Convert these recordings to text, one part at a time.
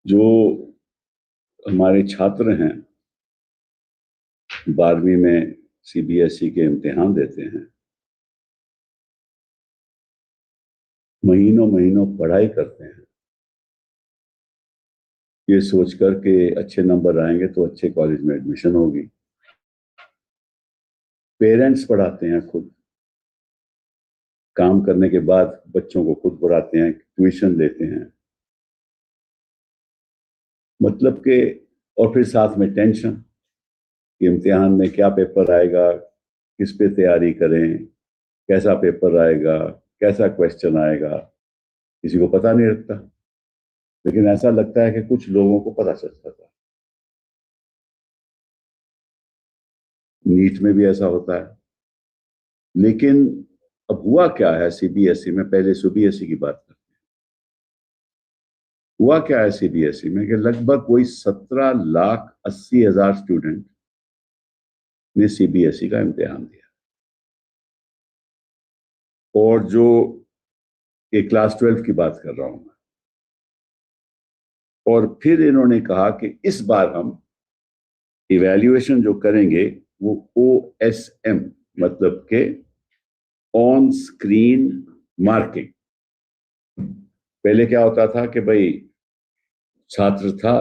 जो हमारे छात्र हैं 12वीं में CBSE के इम्तिहान देते हैं, महीनों महीनों पढ़ाई करते हैं ये सोचकर के अच्छे नंबर आएंगे तो अच्छे कॉलेज में एडमिशन होगी। पेरेंट्स पढ़ाते हैं, खुद काम करने के बाद बच्चों को खुद पढ़ाते हैं, ट्यूशन लेते हैं, मतलब कि और फिर साथ में टेंशन कि इम्तिहान में क्या पेपर आएगा, किस पे तैयारी करें, कैसा पेपर आएगा, कैसा क्वेश्चन आएगा, किसी को पता नहीं लगता। लेकिन ऐसा लगता है कि कुछ लोगों को पता चलता था। नीट में भी ऐसा होता है। लेकिन अब हुआ क्या है CBSE में, पहले CBSE की बात करते हैं। हुआ क्या है CBSE में कि लगभग कोई 17,80,000 स्टूडेंट ने CBSE का इम्तिहान दिया, और जो एक क्लास 12 की बात कर रहा हूं मैं। और फिर इन्होंने कहा कि इस बार हम इवैल्यूएशन जो करेंगे वो OSM, मतलब के ऑन स्क्रीन मार्किंग। पहले क्या होता था कि भाई छात्र था,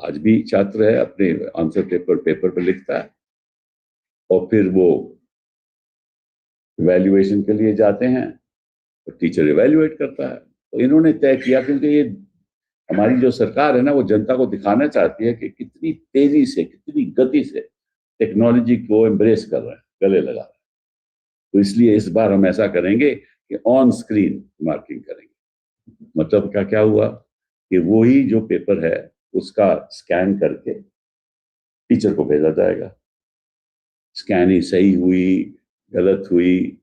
आज भी छात्र है, अपने आंसर पेपर पर लिखता है और फिर वो इवैल्यूएशन के लिए जाते हैं तो टीचर इवैल्यूएट करता है। तो इन्होंने तय किया, क्योंकि ये हमारी जो सरकार है ना, वो जनता को दिखाना चाहती है कि कितनी तेजी से, कितनी गति से टेक्नोलॉजी को एम्ब्रेस कर रहे हैं, गले लगा रहे हैं। तो इसलिए इस बार हम ऐसा करेंगे कि ऑन स्क्रीन मार्किंग करेंगे। मतलब क्या क्या हुआ कि वही जो पेपर है उसका स्कैन करके टीचर को भेजा जाएगा। स्कैनिंग सही हुई, गलत हुई,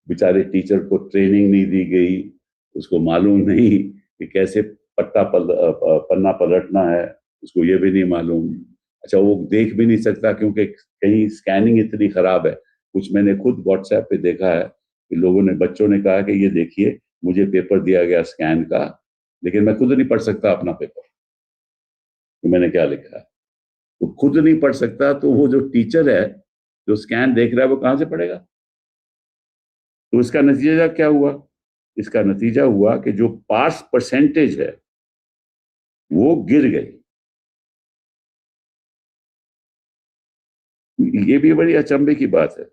बेचारे टीचर को ट्रेनिंग नहीं दी गई, उसको मालूम नहीं कि कैसे पन्ना पलटना है, उसको ये भी नहीं मालूम। अच्छा, वो देख भी नहीं सकता क्योंकि कहीं स्कैनिंग इतनी खराब है। कुछ मैंने खुद WhatsApp पे देखा है कि लोगों ने, बच्चों ने कहा कि ये देखिए मुझे पेपर दिया गया स्कैन का, लेकिन मैं खुद नहीं पढ़ सकता अपना पेपर कि मैंने क्या लिखा है। तो खुद नहीं पढ़ सकता तो वो जो टीचर है जो स्कैन देख रहा है वो कहां से पढ़ेगा। तो इसका नतीजा क्या हुआ? इसका नतीजा हुआ कि जो पास परसेंटेज है वो गिर गई। ये भी बड़ी अचंभे की बात है,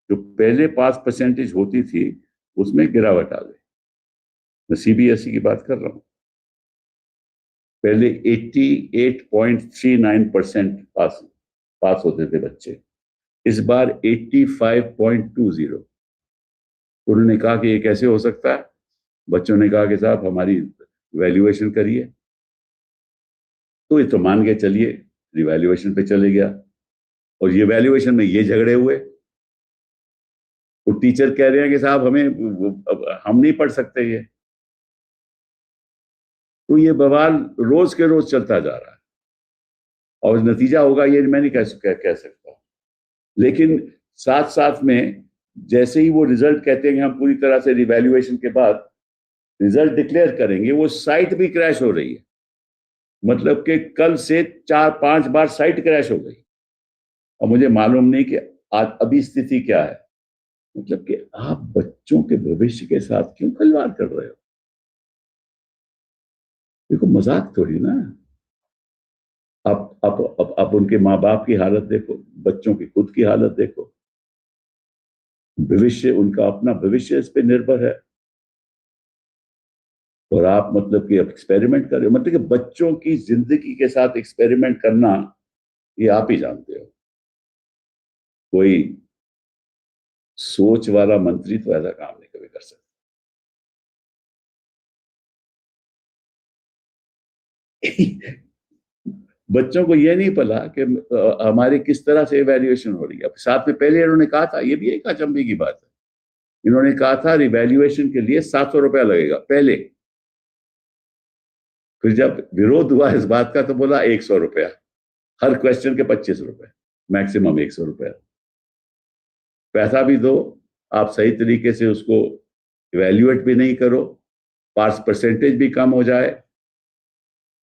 जो पहले पास परसेंटेज होती थी उसमें गिरावट आ गई। मैं CBSE की बात कर रहा हूं। पहले 88.39% पास होते थे बच्चे, इस बार 85.20। उन्होंने कहा कि ये कैसे हो सकता है। बच्चों ने कहा कि साहब हमारी वैल्यूएशन करिए। तो ये तो मान के चलिए रिवैल्यूएशन पे चले गया, और ये वैल्यूएशन में ये झगड़े हुए। तो टीचर कह रहे हैं कि साहब हम नहीं पढ़ सकते ये। तो ये बवाल रोज के रोज चलता जा रहा है, और नतीजा होगा ये मैं नहीं कह सकता। लेकिन साथ साथ में जैसे ही वो रिजल्ट कहते हैं कि हम पूरी तरह से रिवैल्यूएशन के बाद रिजल्ट डिक्लेयर करेंगे, वो साइट भी क्रैश हो रही है। मतलब कि कल से 4-5 बार साइट क्रैश हो गई, और मुझे मालूम नहीं कि आज अभी स्थिति क्या है। मतलब कि आप बच्चों के भविष्य के साथ क्यों खिलवाड़ कर रहे हो? देखो, मजाक थोड़ी ना। आप उनके माँ बाप की हालत देखो, बच्चों की खुद की हालत देखो। भविष्य, उनका अपना भविष्य इस पे निर्भर है, और आप मतलब कि अब एक्सपेरिमेंट कर रहे हो। मतलब कि बच्चों की जिंदगी के साथ एक्सपेरिमेंट करना, ये आप ही जानते हो। कोई सोच वाला मंत्री तो ऐसा काम नहीं कभी कर सकता। बच्चों को यह नहीं पता कि हमारी किस तरह से इवैल्यूएशन हो रही है। साथ में पहले इन्होंने कहा था, ये भी एक अचंभे की बात है, इन्होंने कहा था रिवैल्यूएशन के लिए 700 रुपया लगेगा पहले। फिर जब विरोध हुआ इस बात का तो बोला 100 रुपया, हर क्वेश्चन के 25 रुपए, मैक्सिमम 100 रुपया। पैसा भी दो, आप सही तरीके से उसको इवैल्यूएट भी नहीं करो, पास परसेंटेज भी कम हो जाए,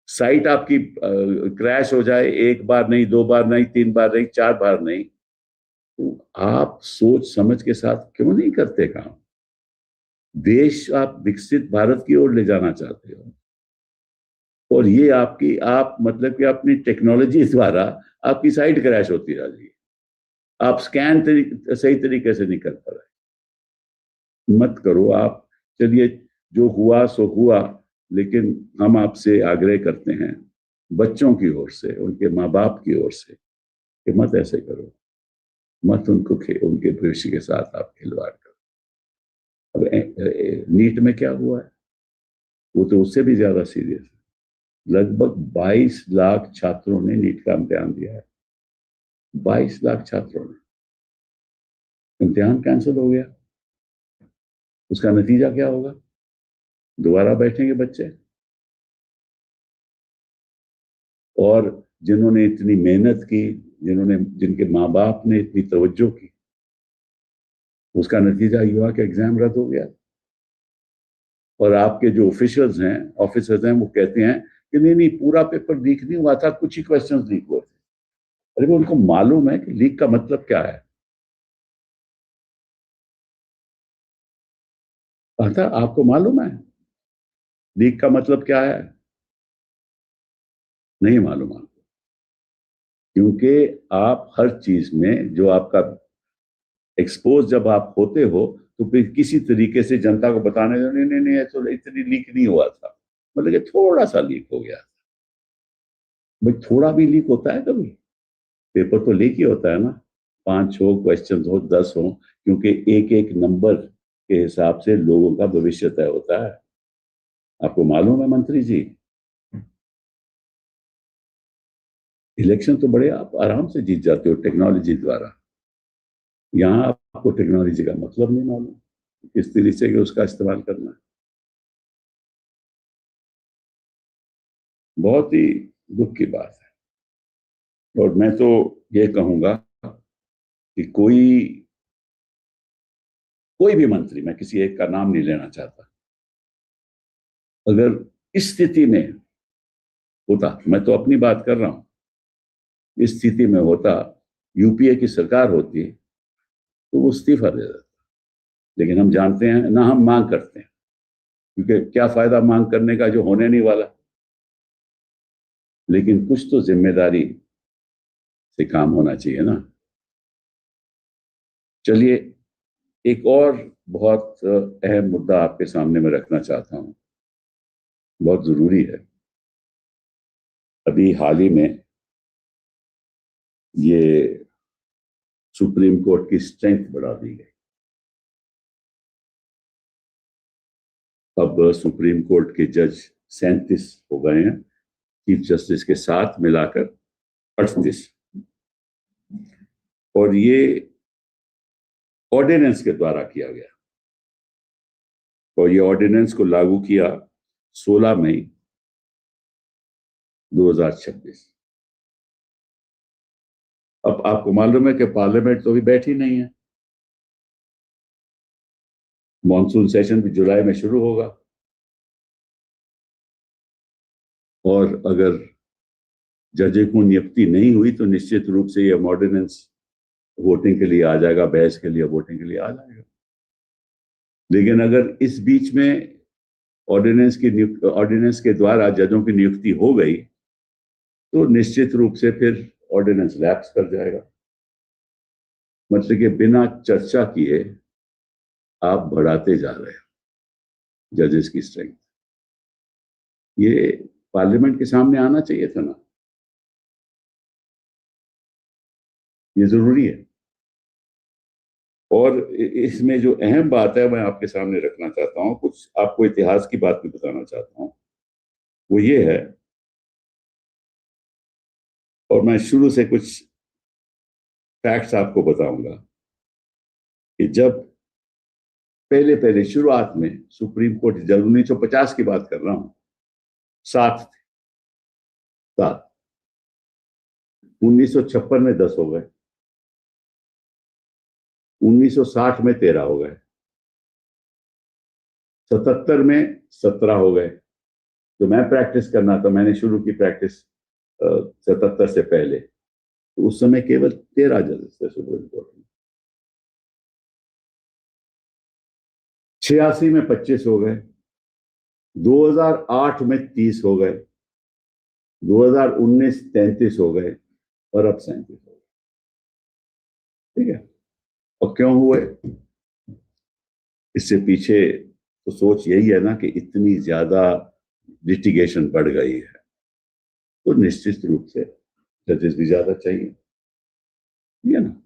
साइट आपकी क्रैश हो जाए, एक बार नहीं, दो बार नहीं, तीन बार नहीं, चार बार नहीं, तो आप सोच समझ के साथ क्यों नहीं करते काम? देश आप विकसित भारत की ओर ले जाना चाहते हो, और ये आपकी आप मतलब कि अपनी टेक्नोलॉजी द्वारा आपकी साइट क्रैश होती जा रही है, आप स्कैन सही तरीके से नहीं कर पा रहे। मत करो आप। चलिए, जो हुआ सो हुआ, लेकिन हम आपसे आग्रह करते हैं, बच्चों की ओर से, उनके माँ बाप की ओर से, कि मत ऐसे करो, मत उनके भविष्य के साथ आप खिलवाड़ करो। अब नीट में क्या हुआ है, वो तो उससे भी ज्यादा सीरियस है। लगभग 22 लाख छात्रों ने नीट का इम्तिहान दिया है। 22 लाख छात्रों ने इम्तिहान कैंसिल हो गया। उसका नतीजा क्या होगा? दोबारा बैठेंगे बच्चे, और जिन्होंने इतनी मेहनत की, जिनके माँ बाप ने इतनी तवज्जो की, उसका नतीजा युवा के एग्जाम रद्द हो गया। और आपके जो ऑफिसर्स हैं, वो कहते हैं कि नहीं नहीं, पूरा पेपर लीक नहीं हुआ था, कुछ ही क्वेश्चंस लीक हुए थे। अरे वो उनको मालूम है कि लीक का मतलब क्या है? था आपको मालूम है लीक का मतलब क्या है? नहीं मालूम आपको, क्योंकि आप हर चीज में जो आपका एक्सपोज जब आप होते हो, तो फिर किसी तरीके से जनता को बताने दो, नहीं नहीं नहीं, तो इतनी लीक नहीं हुआ था, मतलब कि थोड़ा सा लीक हो गया। भाई थोड़ा भी लीक होता है कभी? पेपर तो लीक ही होता है ना, 5 हो, क्वेश्चन हो, 10 हो, क्योंकि एक एक नंबर के हिसाब से लोगों का भविष्य तय होता है। आपको मालूम है मंत्री जी, इलेक्शन तो बड़े आप आराम से जीत जाते हो टेक्नोलॉजी द्वारा। यहाँ आपको टेक्नोलॉजी का मतलब नहीं मालूम, किस तरीके से उसका इस्तेमाल करना है। बहुत ही दुख की बात है। और मैं तो ये कहूंगा कि कोई कोई भी मंत्री, मैं किसी एक का नाम नहीं लेना चाहता, अगर इस स्थिति में होता, मैं तो अपनी बात कर रहा हूं, इस स्थिति में होता, यूपीए की सरकार होती, तो वो इस्तीफा दे देता। लेकिन हम जानते हैं ना, हम मांग करते हैं, क्योंकि क्या फायदा मांग करने का जो होने नहीं वाला। लेकिन कुछ तो जिम्मेदारी से काम होना चाहिए ना। चलिए, एक और बहुत अहम मुद्दा आपके सामने मैं रखना चाहता हूं, बहुत जरूरी है। अभी हाल ही में ये सुप्रीम कोर्ट की स्ट्रेंथ बढ़ा दी गई। अब सुप्रीम कोर्ट के जज 37 हो गए हैं, चीफ जस्टिस के साथ मिलाकर 38। और ये ऑर्डिनेंस के द्वारा किया गया, और ये ऑर्डिनेंस को लागू किया 16 मई 2026। अब आपको मालूम है कि पार्लियामेंट तो अभी बैठी नहीं है, मॉनसून सेशन भी जुलाई में शुरू होगा, और अगर जजें को नियुक्ति नहीं हुई तो निश्चित रूप से ये ऑर्डिनेंस वोटिंग के लिए आ जाएगा, बहस के लिए, वोटिंग के लिए आ जाएगा। लेकिन अगर इस बीच में ऑर्डिनेंस के द्वारा जजों की नियुक्ति हो गई, तो निश्चित रूप से फिर ऑर्डिनेंस लैप्स कर जाएगा। मतलब कि बिना चर्चा किए आप बढ़ाते जा रहे हो जजेस की स्ट्रेंथ। ये पार्लियामेंट के सामने आना चाहिए था ना, ये जरूरी है। और इसमें जो अहम बात है, मैं आपके सामने रखना चाहता हूं, कुछ आपको इतिहास की बात भी बताना चाहता हूं। वो ये है, और मैं शुरू से कुछ फैक्ट्स आपको बताऊंगा, कि जब पहले पहले शुरुआत में सुप्रीम कोर्ट, जब 1950 की बात कर रहा हूं, 7 थे, 7। 1956 में 10 हो गए, 1960 में 13 हो गए, 77 में 17 हो गए, जो मैं प्रैक्टिस करना था, मैंने शुरू की प्रैक्टिस 77 से पहले, तो उस समय केवल 13 जजेस थे सुप्रीम कोर्ट में। 86 में 25 हो गए, 2008 में 30 हो गए, 2019 33 हो गए, और अब 37 हो गए। ठीक है, और क्यों हुए? इससे पीछे तो सोच यही है ना कि इतनी ज्यादा लिटिगेशन बढ़ गई है, तो निश्चित रूप से जजेस भी ज्यादा चाहिए, ठीक है ना।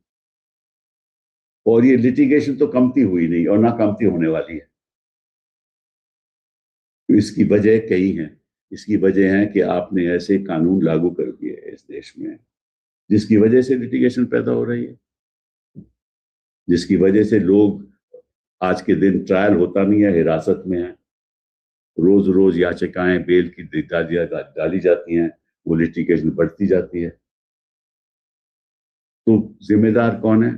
और ये लिटिगेशन तो कमती हुई नहीं और ना कमती होने वाली है। तो इसकी वजह कई हैं। इसकी वजह है कि आपने ऐसे कानून लागू कर दिए इस देश में जिसकी वजह से लिटिगेशन पैदा हो रही है, जिसकी वजह से लोग आज के दिन ट्रायल होता नहीं है, हिरासत में है, रोज रोज याचिकाएं बेल की डाली जाती हैं, वो लिटिगेशन बढ़ती जाती है। तो जिम्मेदार कौन है?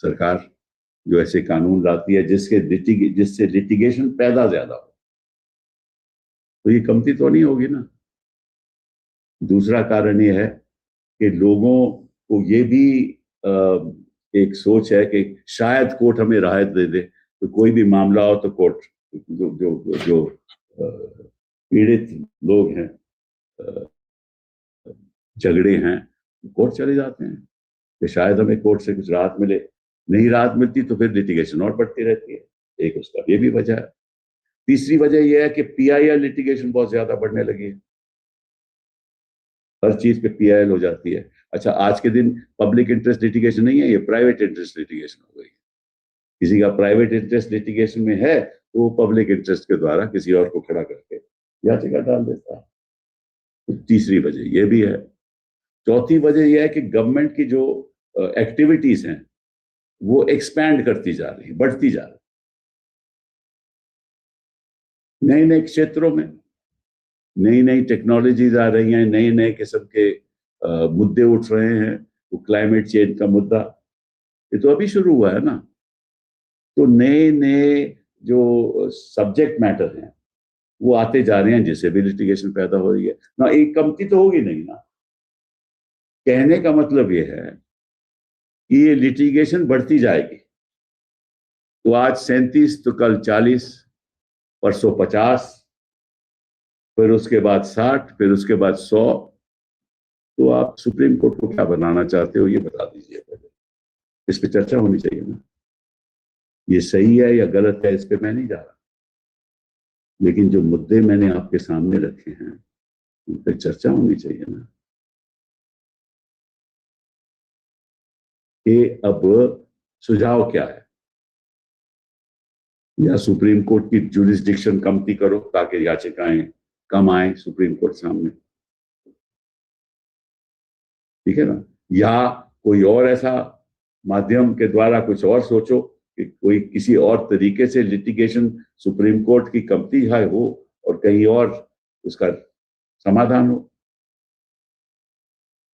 सरकार, जो ऐसे कानून लाती है जिससे लिटिगेशन पैदा ज्यादा हो। तो ये कमती तो नहीं होगी ना। दूसरा कारण ये है कि लोगों को ये भी एक सोच है कि शायद कोर्ट हमें राहत दे दे, तो कोई भी मामला हो तो कोर्ट, जो जो जो पीड़ित लोग हैं, झगड़े हैं, कोर्ट चले जाते हैं कि शायद हमें कोर्ट से कुछ राहत मिले। नहीं राहत मिलती तो फिर लिटिगेशन और बढ़ती रहती है। एक उसका ये भी वजह है। तीसरी वजह यह है कि पीआईएल लिटिगेशन बहुत ज्यादा बढ़ने लगी है। हर चीज पे पीआईएल हो जाती है। अच्छा, आज के दिन पब्लिक इंटरेस्ट लिटिगेशन नहीं है, ये प्राइवेट इंटरेस्ट लिटिगेशन हो गई। किसी का प्राइवेट इंटरेस्ट लिटिगेशन में है तो वो पब्लिक इंटरेस्ट के द्वारा किसी और को खड़ा करके याचिका डाल देता है। तो तीसरी वजह यह भी है। चौथी वजह यह है कि गवर्नमेंट की जो एक्टिविटीज हैं वो एक्सपैंड करती जा रही, बढ़ती जा रही, नए नए क्षेत्रों में नई नई टेक्नोलॉजीज आ रही हैं, नए नए किस्म के मुद्दे उठ रहे हैं। वो क्लाइमेट चेंज का मुद्दा ये तो अभी शुरू हुआ है ना। तो नए नए जो सब्जेक्ट मैटर हैं वो आते जा रहे हैं, जिससे भी लिटिगेशन पैदा हो रही है ना। एक कमती तो होगी नहीं ना। कहने का मतलब ये है कि ये लिटिगेशन बढ़ती जाएगी। तो आज 37, तो कल 40, परसों 50, फिर उसके बाद 60, फिर उसके बाद 100। तो आप सुप्रीम कोर्ट को क्या बनाना चाहते हो ये बता दीजिए पहले। इस पे चर्चा होनी चाहिए ना। ये सही है या गलत है इस पे मैं नहीं जा रहा, लेकिन जो मुद्दे मैंने आपके सामने रखे हैं उन पर चर्चा होनी चाहिए ना। कि अब सुझाव क्या है? या सुप्रीम कोर्ट की जुरिस्डिक्शन कमती करो ताकि याचिकाएं कम आए सुप्रीम कोर्ट सामने, ठीक है ना। या कोई और ऐसा माध्यम के द्वारा कुछ और सोचो कि कोई किसी और तरीके से लिटिगेशन सुप्रीम कोर्ट की कमती है हो और कहीं और उसका समाधान हो।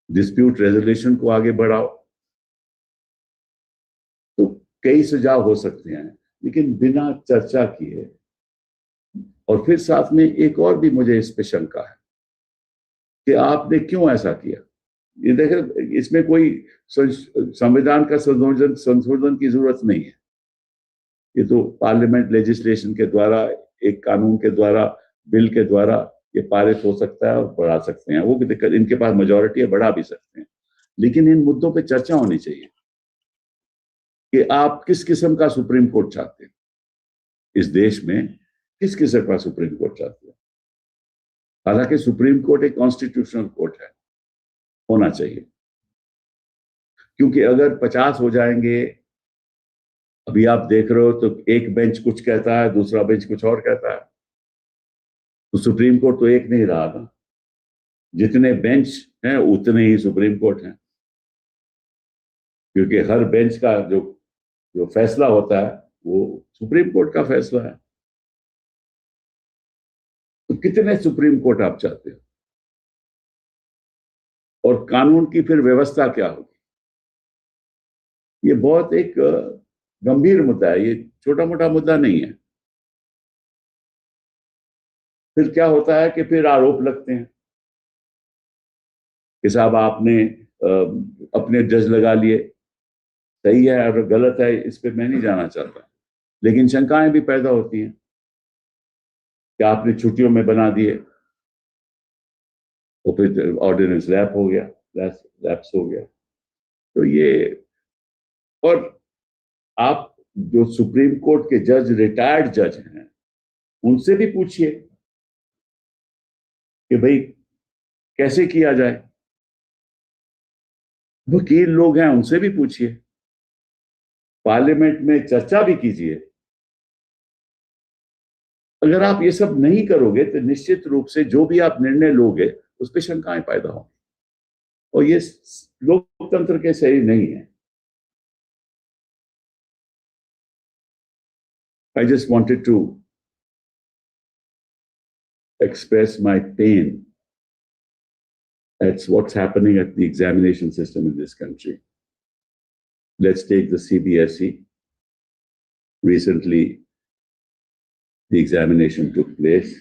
डिस्प्यूट रेजोल्यूशन को आगे बढ़ाओ। तो कई सुझाव हो सकते हैं, लेकिन बिना चर्चा किए। और फिर साथ में एक और भी मुझे इस पे शंका है कि आपने क्यों ऐसा किया। ये देखें, इसमें कोई संविधान का संशोधन की जरूरत नहीं है। ये तो पार्लियामेंट लेजिस्लेशन के द्वारा, एक कानून के द्वारा, बिल के द्वारा ये पारित हो सकता है और बढ़ा सकते हैं। वो भी दिक्कत, इनके पास मेजोरिटी है, बढ़ा भी सकते हैं। लेकिन इन मुद्दों पे चर्चा होनी चाहिए कि आप किस किस्म का सुप्रीम कोर्ट चाहते हैं। इस देश में किस किस्म का सुप्रीम कोर्ट चाहते हैं? हालांकि सुप्रीम कोर्ट एक कॉन्स्टिट्यूशनल कोर्ट है, होना चाहिए। क्योंकि अगर 50 हो जाएंगे, अभी आप देख रहे हो तो एक बेंच कुछ कहता है, दूसरा बेंच कुछ और कहता है, तो सुप्रीम कोर्ट तो एक नहीं रहा ना। जितने बेंच हैं उतने ही सुप्रीम कोर्ट हैं, क्योंकि हर बेंच का जो जो फैसला होता है वो सुप्रीम कोर्ट का फैसला है। तो कितने सुप्रीम कोर्ट आप चाहते हो? और कानून की फिर व्यवस्था क्या होगी? ये बहुत एक गंभीर मुद्दा है, ये छोटा मोटा मुद्दा नहीं है। फिर क्या होता है कि फिर आरोप लगते हैं कि साहब आपने अपने जज लगा लिए, सही है और गलत है इस पे मैं नहीं जाना चाहता, लेकिन शंकाएं भी पैदा होती हैं कि आपने छुट्टियों में बना दिए, तो फिर ऑर्डिनेंस लैप हो गया, लैप्स हो गया। तो ये, और आप जो सुप्रीम कोर्ट के जज, रिटायर्ड जज हैं, उनसे भी पूछिए कि भाई कैसे किया जाए। वकील लोग हैं, उनसे भी पूछिए, पार्लियामेंट में चर्चा भी कीजिए। अगर आप ये सब नहीं करोगे तो निश्चित रूप से जो भी आप निर्णय लोगे उस पर शंकाएं पैदा होंगी, और ये लोकतंत्र के सही नहीं है। I just wanted to express my pain at what's happening at the examination system in this country. Let's take the CBSE. Recently, the examination took place.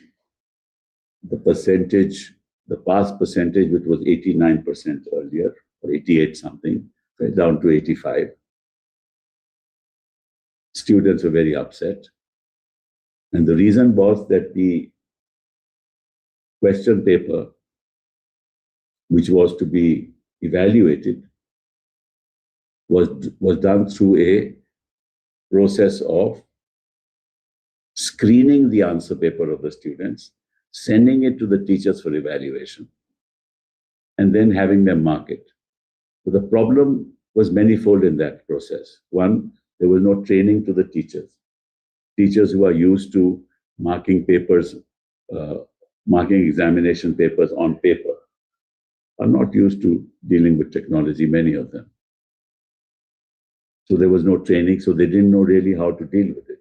The percentage, the pass percentage, which was 89% earlier, or 88 something, fell down to 85. Students were very upset. And the reason was that the question paper, which was to be evaluated, was done through a process of screening the answer paper of the students, sending it to the teachers for evaluation, and then having them mark it. So the problem was manifold in that process. One, there was no training to the teachers. Teachers who are used to marking papers, marking examination papers on paper, are not used to dealing with technology, many of them. So there was no training, so they didn't know really how to deal with it.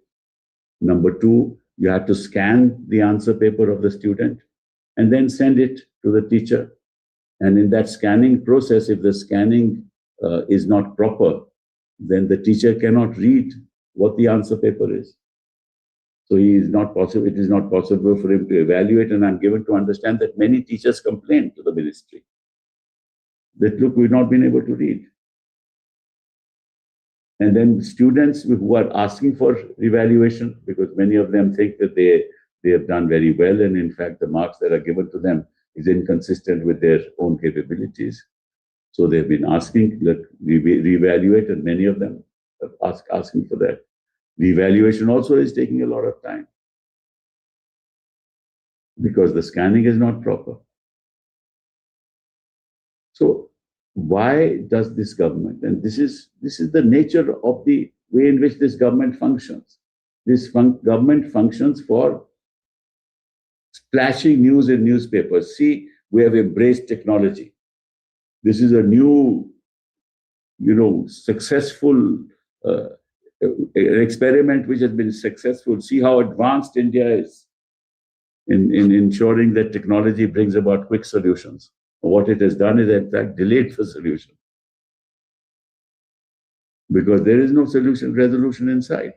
Number two, you had to scan the answer paper of the student and then send it to the teacher. And in that scanning process, if the scanning is not proper, then the teacher cannot read what the answer paper is. So it is not possible for him to evaluate. And I'm given to understand that many teachers complained to the ministry that, look, we've not been able to read. And then students who are asking for evaluation, because many of them think that they have done very well, and in fact, the marks that are given to them is inconsistent with their own capabilities. So they've been asking that we reevaluate, and many of them are asking for that. The evaluation also is taking a lot of time because the scanning is not proper. So why does this government, and this is the nature of the way in which this government functions. This government functions for splashing news in newspapers. See, we have embraced technology. This is a new, successful experiment which has been successful. See how advanced India is in ensuring that technology brings about quick solutions. What it has done is, in fact, delayed the solution, because there is no resolution in sight.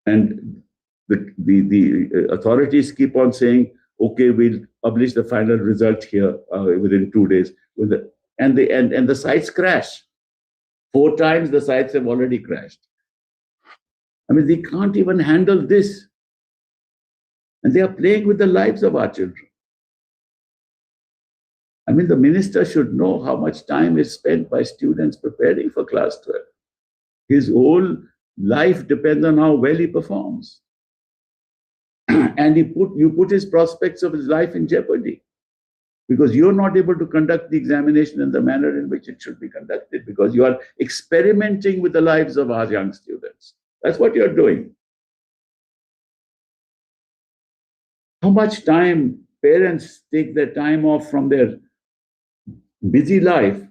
And the authorities keep on saying, okay, we'll publish the final result here within 2 days. And the sites crash. 4 times the sites have already crashed. I mean, they can't even handle this. And they are playing with the lives of our children. I mean, the minister should know how much time is spent by students preparing for class 12. His whole life depends on how well he performs. And you put his prospects of his life in jeopardy, because you're not able to conduct the examination in the manner in which it should be conducted, because you are experimenting with the lives of our young students. That's what you're doing. How much time parents take their time off from their busy life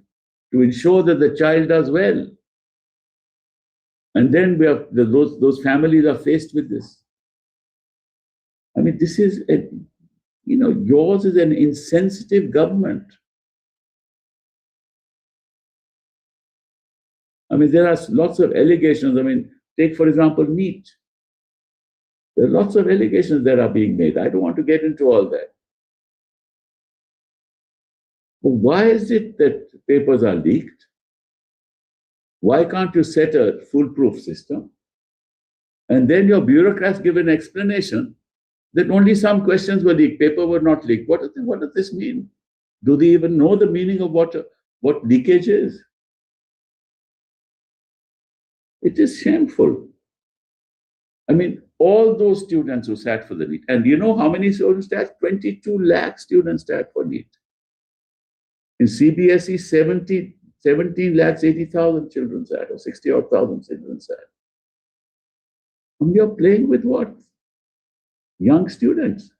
to ensure that the child does well. And then those families are faced with this. I mean, this is, yours is an insensitive government. I mean, there are lots of allegations. I mean, take, for example, NEET. There are lots of allegations that are being made. I don't want to get into all that. But why is it that papers are leaked? Why can't you set a foolproof system? And then your bureaucrats give an explanation that only some questions were leaked, paper were not leaked. What does this mean? Do they even know the meaning of what leakage is? It is shameful. I mean, all those students who sat for the NEET, and you know how many students sat? 22 lakh students sat for NEET. In CBSE, 17 lakhs 80,000 children sat, or 60-odd thousand children sat. And you're playing with what? Young students.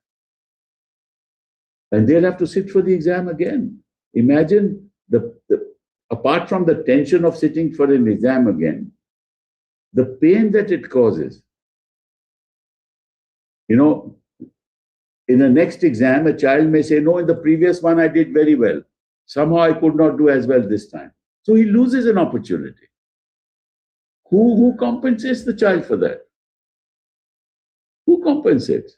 And they'll have to sit for the exam again. Imagine apart from the tension of sitting for an exam again, the pain that it causes. You know, in the next exam, a child may say, no, in the previous one I did very well. Somehow I could not do as well this time. So he loses an opportunity. Who compensates the child for that? Who compensates?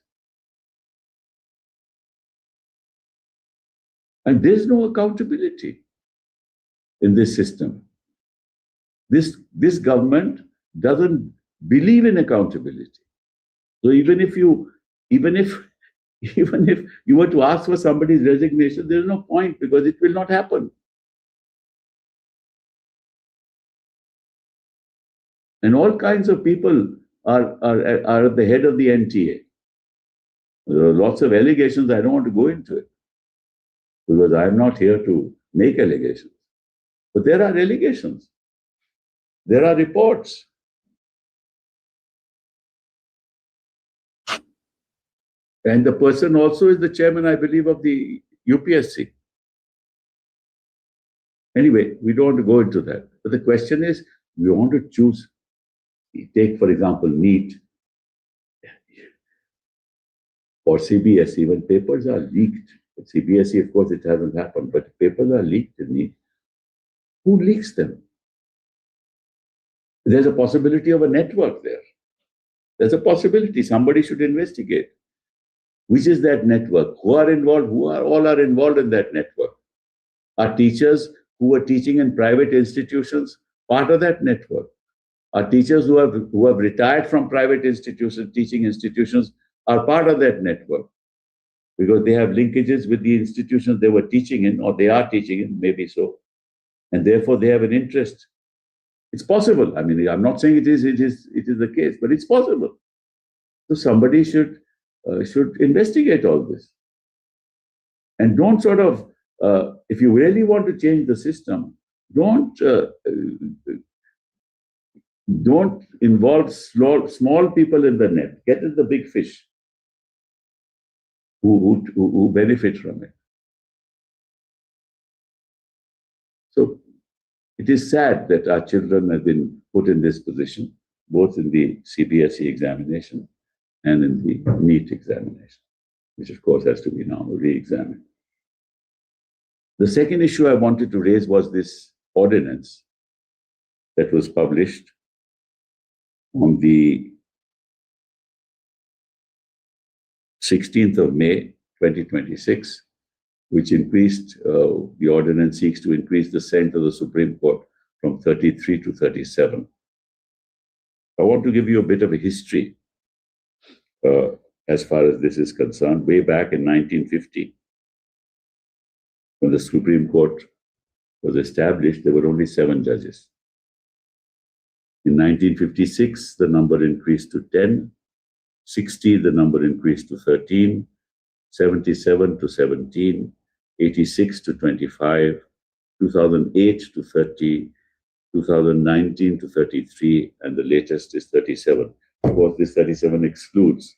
And there's no accountability in this system. This government doesn't believe in accountability. So even if you were to ask for somebody's resignation, there's no point because it will not happen. And all kinds of people are at the head of the NTA. There are lots of allegations. I don't want to go into it because I'm not here to make allegations. But there are allegations. There are reports. And the person also is the chairman, I believe, of the UPSC. Anyway, we don't want to go into that. But the question is, we want to choose. Take, for example, NEET or CBSE. When papers are leaked, at CBSE, of course, it hasn't happened, but papers are leaked in NEET. Who leaks them? There's a possibility of a network there. There's a possibility. Somebody should investigate. Which is that network? Who are involved? All are involved in that network? Are teachers who are teaching in private institutions part of that network? Are teachers who have retired from private institutions, teaching institutions, are part of that network? Because they have linkages with the institutions they were teaching in, or they are teaching in, maybe so. And therefore they have an interest. It's possible. I mean, I'm not saying it is the case, but it's possible. So somebody should investigate all this. And don't sort of, if you really want to change the system, don't involve small people in the net. Get at the big fish who benefit from it. So it is sad that our children have been put in this position, both in the CBSE examination and in the NEET examination, which of course has to be now re-examined. The second issue I wanted to raise was this ordinance that was published on the 16th of May, 2026, which increased, the ordinance seeks to increase the Senate of the Supreme Court from 33 to 37. I want to give you a bit of a history as far as this is concerned. Way back in 1950, when the Supreme Court was established, there were only 7 judges. In 1956, the number increased to 10. 60, the number increased to 13. 77 to 17. 86 to 25. 2008 to 30. 2019 to 33. And the latest is 37. Of course, this 37 excludes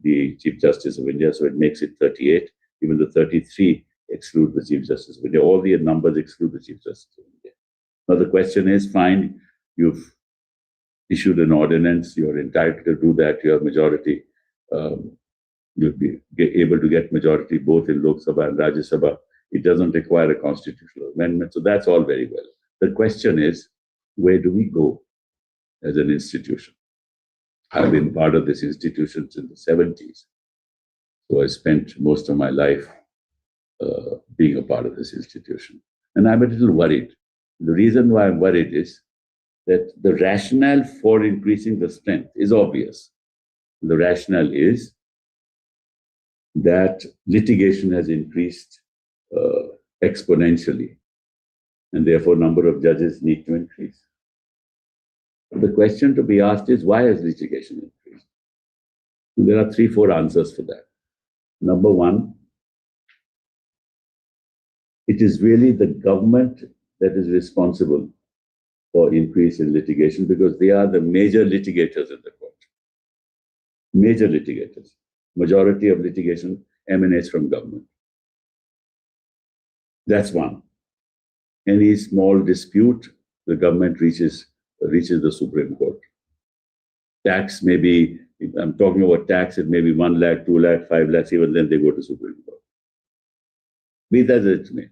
the Chief Justice of India, so it makes it 38. Even the 33 exclude the Chief Justice of India. All the numbers exclude the Chief Justice of India. Now, the question is, fine, you've issued an ordinance, you're entitled to do that, you have majority, you'll be able to get majority both in Lok Sabha and Rajya Sabha. It doesn't require a constitutional amendment, so that's all very well. The question is, where do we go as an institution? I've been part of this institution since the 70s. So I spent most of my life being a part of this institution. And I'm a little worried. The reason why I'm worried is that the rationale for increasing the strength is obvious. The rationale is that litigation has increased exponentially, and therefore number of judges need to increase. The question to be asked is, why has litigation increased? There are 3-4 answers for that. Number one, it is really the government that is responsible for increase in litigation because they are the major litigators in the court. Major litigators. Majority of litigation emanates from government. That's one. Any small dispute, the government reaches the Supreme Court. Tax may be, if I'm talking about tax, it may be 1 lakh, 2 lakh, 5 lakhs, even then they go to Supreme Court. Be that as it may.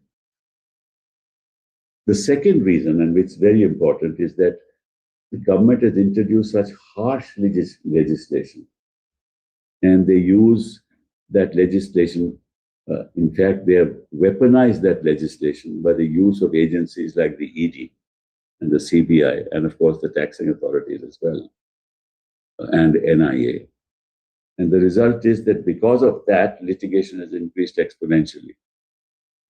The second reason, and which is very important, is that the government has introduced such harsh legislation, and they use that legislation. In fact, they have weaponized that legislation by the use of agencies like the ED and the CBI, and of course the taxing authorities as well, and NIA. And the result is that because of that, litigation has increased exponentially.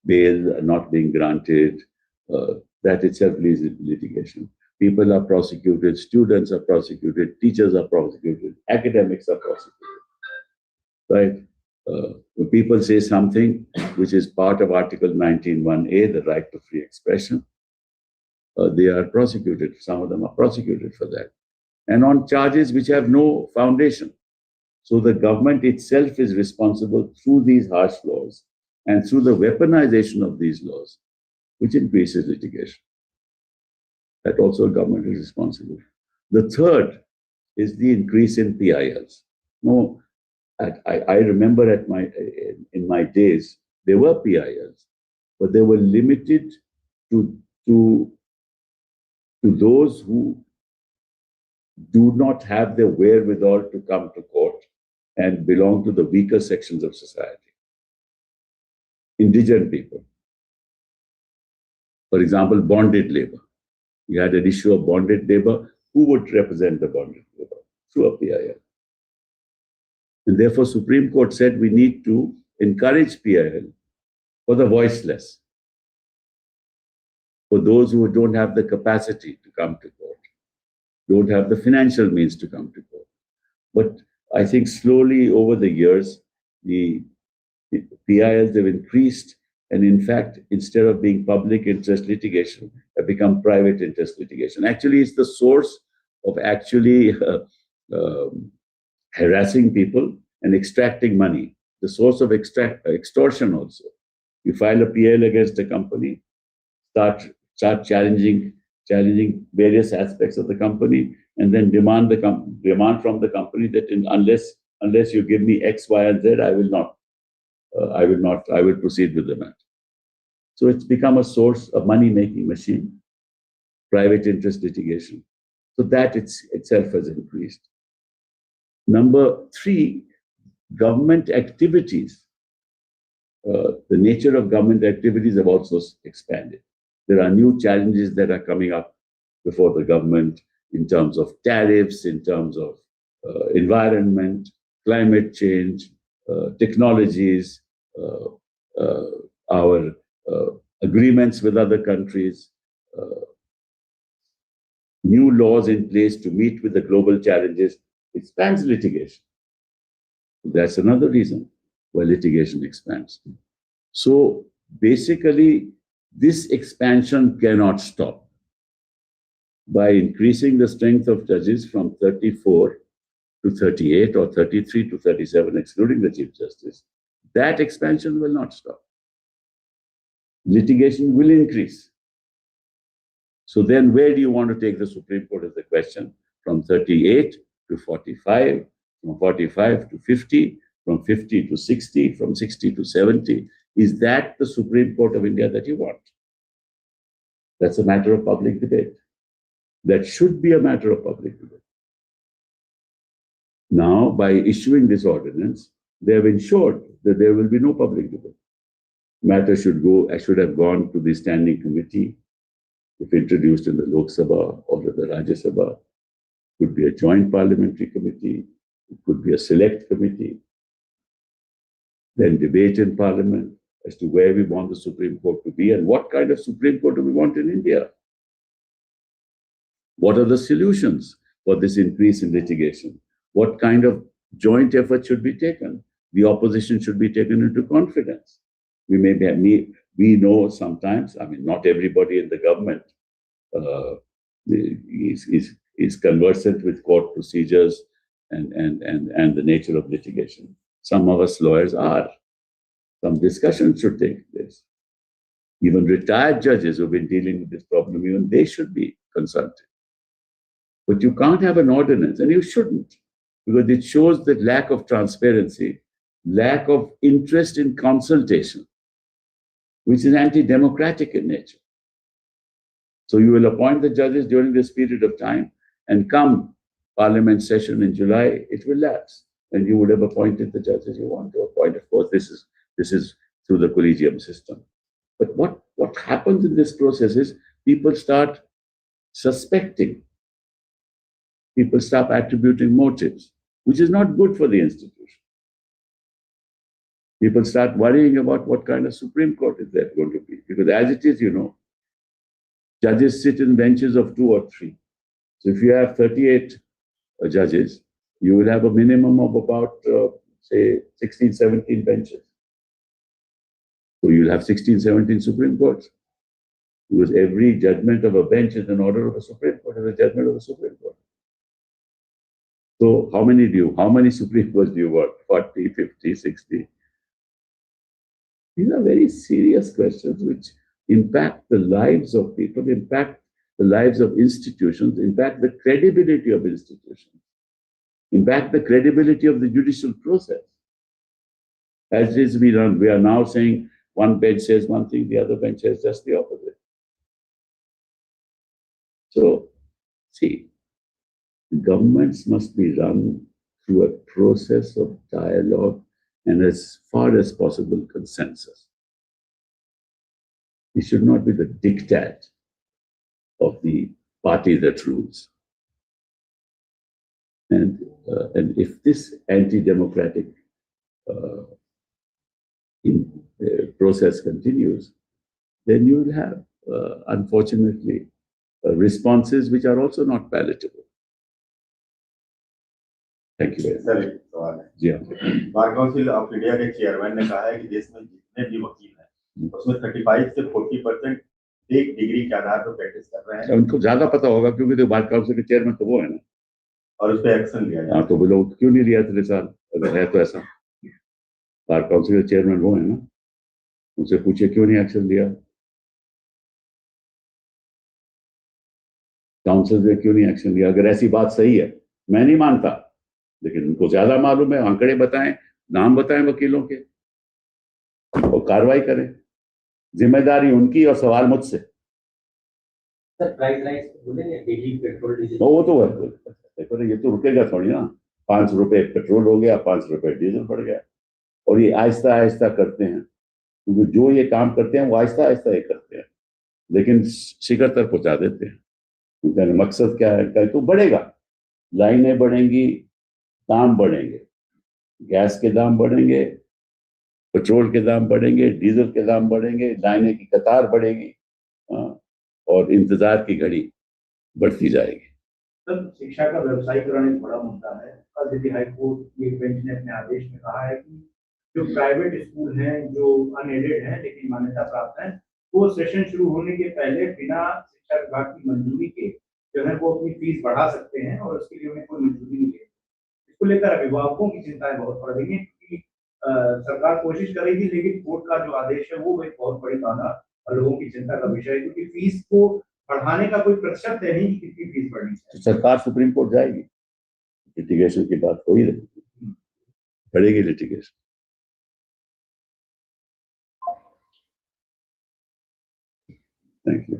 Bail not being granted, that itself leads to litigation. People are prosecuted, students are prosecuted, teachers are prosecuted, academics are prosecuted, right? When people say something which is part of Article 19(1)(a), the right to free expression, they are prosecuted. Some of them are prosecuted for that, and on charges which have no foundation. So the government itself is responsible through these harsh laws and through the weaponization of these laws, which increases litigation. That also government is responsible. The third is the increase in PILs. No, I remember in my days, there were PILs, but they were limited to those who do not have the wherewithal to come to court and belong to the weaker sections of society. Indigent people. For example, bonded labor. You had an issue of bonded labor. Who would represent the bonded labor? Through a PIL. And therefore, Supreme Court said we need to encourage PIL for the voiceless, for those who don't have the capacity to come to court, don't have the financial means to come to court. But I think slowly over the years, the PILs have increased, and in fact, instead of being public interest litigation, have become private interest litigation. Actually, it's the source of actually harassing people and extracting money, the source of extortion also. You file a PIL against a company, start challenging various aspects of the company, and then demand from the company that unless you give me X, Y, and Z, I will proceed with the matter. So it's become a source of money-making machine, private interest litigation. So that itself has increased. Number 3, government activities. The nature of government activities have also expanded. There are new challenges that are coming up before the government in terms of tariffs, in terms of environment, climate change, technologies, our agreements with other countries, new laws in place to meet with the global challenges. Expands litigation. That's another reason why litigation expands. So basically, this expansion cannot stop. By increasing the strength of judges from 34 to 38 or 33 to 37, excluding the Chief Justice, that expansion will not stop. Litigation will increase. So then where do you want to take the Supreme Court is the question. From 38 to 45, from 45 to 50, from 50 to 60, from 60 to 70. Is that the Supreme Court of India that you want? That's a matter of public debate. That should be a matter of public debate. Now, by issuing this ordinance, they have ensured that there will be no public debate. Matter should have gone to the standing committee, if introduced in the Lok Sabha or the Rajya Sabha. It could be a joint parliamentary committee, it could be a select committee. Then debate in Parliament as to where we want the Supreme Court to be and what kind of Supreme Court do we want in India. What are the solutions for this increase in litigation? What kind of joint effort should be taken? The opposition should be taken into confidence. We know sometimes, I mean, not everybody in the government is conversant with court procedures and the nature of litigation. Some of us lawyers are. Some discussion should take place. Even retired judges who've been dealing with this problem, even they should be consulted. But you can't have an ordinance, and you shouldn't, because it shows the lack of transparency, lack of interest in consultation, which is anti-democratic in nature. So you will appoint the judges during this period of time, and come Parliament session in July, it will lapse, and you would have appointed the judges you want to appoint. Of course, this is through the collegium system. But what happens in this process is people start suspecting. People start attributing motives, which is not good for the institution. People start worrying about what kind of Supreme Court is there going to be. Because as it is, judges sit in benches of 2 or 3. So if you have 38 judges, you will have a minimum of about, say, 16, 17 benches. So you'll have 16, 17 Supreme Courts. Because every judgment of a bench is an order of a Supreme Court, is a judgment of a Supreme Court. So how many Supreme Courts do you want? 40, 50, 60? These are very serious questions which impact the lives of people, impact the lives of institutions, impact the credibility of institutions, impact the credibility of the judicial process. As it is, we are now saying one bench says one thing, the other bench says just the opposite. So, see, governments must be run through a process of dialogue and as far as possible consensus. It should not be the diktat of the party that rules. And if this anti-democratic process continues, then you will have, unfortunately, responses which are also not palatable. Thank you very much. Sir एक सवाल है जी हाँ bar council of India के chairman ने कहा है कि देश में जितने भी वकील हैं उसमें 35 से 40% एक डिग्री के आधार पर प्रैक्टिस कर रहे हैं। उनको ज्यादा पता होगा क्योंकि तो बार काउंसिल के चेयरमैन तो वो है ना, और उस पर एक्शन लिया जाए। तो वो लोग क्यों नहीं लिया इतने साल? अगर है तो ऐसा, बार काउंसिल के चेयरमैन वो है ना, उनसे पूछिए क्यों नहीं एक्शन लिया, काउंसिल ने क्यों नहीं एक्शन लिया? अगर ऐसी बात सही है, मैं नहीं मानता, लेकिन उनको ज्यादा मालूम है, आंकड़े बताएं, नाम बताएं वकीलों के और कार्रवाई करें। जिम्मेदारी उनकी और सवाल मुझसे। सर प्राइस राइज बोलेंगे, डेली पेट्रोल डीजल वो तो देखो ये तो रुकेगा थोड़ी ना। 5 रुपए पेट्रोल हो गया, 5 रुपए डीजल बढ़ गया, और ये आहिस्ता आहिस्ता करते हैं, क्योंकि जो ये काम करते हैं वो आहिस्ता आहिस्ता ये करते हैं, लेकिन शिखर तक पहुंचा देते हैं। उनका मकसद क्या है? तो बढ़ेगा, लाइनें बढ़ेंगी, दाम बढ़ेंगे, गैस के दाम बढ़ेंगे, पेट्रोल के दाम बढ़ेंगे, डीजल के दाम बढ़ेंगे, लाइनें की कतार बढ़ेगी, और इंतजार की घड़ी बढ़ती जाएगी। सर शिक्षा का व्यवसायीकरण एक बड़ा मुद्दा है। कल दिल्ली हाईकोर्ट की बेंच ने अपने आदेश में कहा है कि जो प्राइवेट स्कूल हैं जो अनएडेड हैं लेकिन मान्यता प्राप्त हैं, वो सेशन शुरू होने के पहले बिना शिक्षा विभाग की मंजूरी के जो है वो अपनी फीस बढ़ा सकते हैं, और उसके लिए उन्हें कोई मंजूरी नहीं है। इसको लेकर अभिभावकों की चिंताएं बहुत बढ़ रही हैं, क्योंकि सरकार कोशिश करेगी लेकिन कोर्ट का जो आदेश है वो एक बहुत बड़ी बाधा और लोगों की चिंता का विषय है, क्योंकि फीस को बढ़ाने का कोई प्रतिशत है नहीं कि कितनी फीस बढ़नी चाहिए। सरकार सुप्रीम कोर्ट जाएगी, लिटिगेशन की बात हो ही रही, बढ़ेगी लिटिगेशन। Thank you.